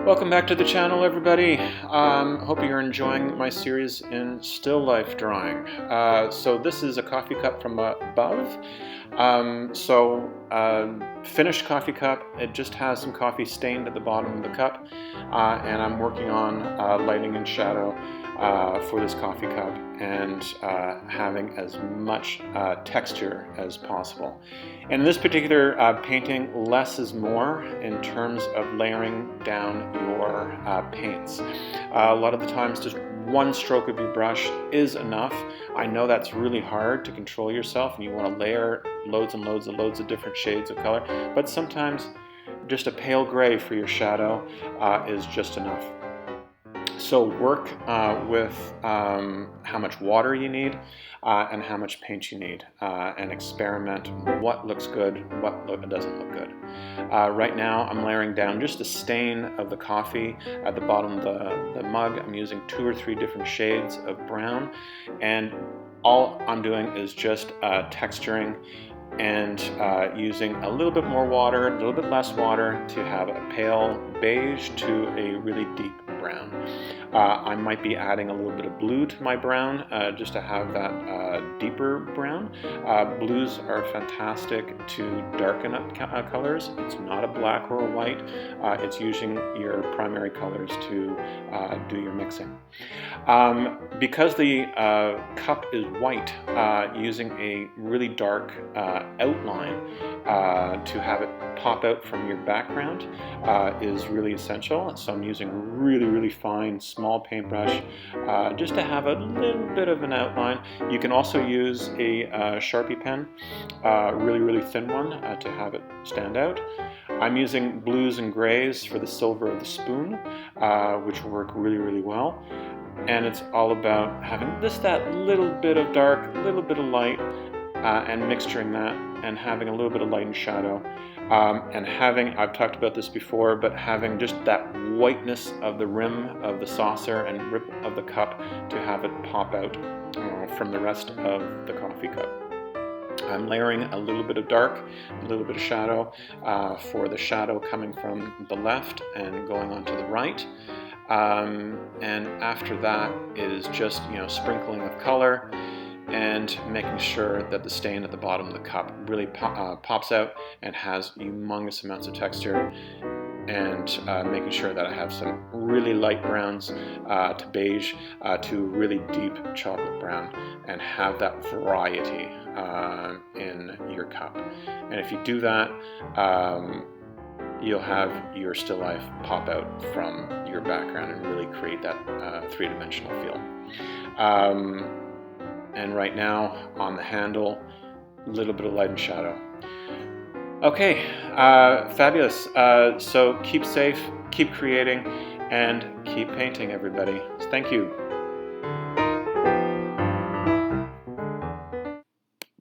Welcome back to the channel, everybody. Hope you're enjoying my series in still life drawing. So this is a coffee cup from above. Finished coffee cup. It just has some coffee stained at the bottom of the cup, and I'm working on lighting and shadow for this coffee cup and having as much texture as possible. And in this particular painting, less is more in terms of layering down your paints. A lot of the times just one stroke of your brush is enough. I know that's really hard to control yourself and you want to layer loads and loads and loads of different shades of color, but sometimes just a pale gray for your shadow is just enough. So work with how much water you need and how much paint you need, and experiment what looks good, what doesn't look good. Right now I'm layering down just a stain of the coffee at the bottom of the mug. I'm using 2 or 3 different shades of brown, and all I'm doing is just texturing and using a little bit more water, a little bit less water to have a pale beige to a really deep brown. I might be adding a little bit of blue to my brown just to have that deeper brown. Blues are fantastic to darken up colors. It's not a black or a white. It's using your primary colors to do your mixing. Because the cup is white, using a really dark outline to have it pop out from your background is really essential. So I'm using really fine small paintbrush just to have a little bit of an outline. You can also use a Sharpie pen, really thin one, to have it stand out. I'm using blues and grays for the silver of the spoon, which work really well. And it's all about having just that little bit of dark, little bit of light, and mixturing that and having a little bit of light and shadow, and having, I've talked about this before, but having just that whiteness of the rim of the saucer and rim of the cup to have it pop out from the rest of the coffee cup. I'm layering a little bit of dark, a little bit of shadow for the shadow coming from the left and going on to the right. And after that is just, sprinkling of color and making sure that the stain at the bottom of the cup really pops out and has humongous amounts of texture, and making sure that I have some really light browns to beige to really deep chocolate brown, and have that variety in your cup. And if you do that, you'll have your still life pop out from your background and really create that three-dimensional feel. And right now on the handle, a little bit of light and shadow. Okay, fabulous. So keep safe, keep creating, and keep painting, everybody. Thank you.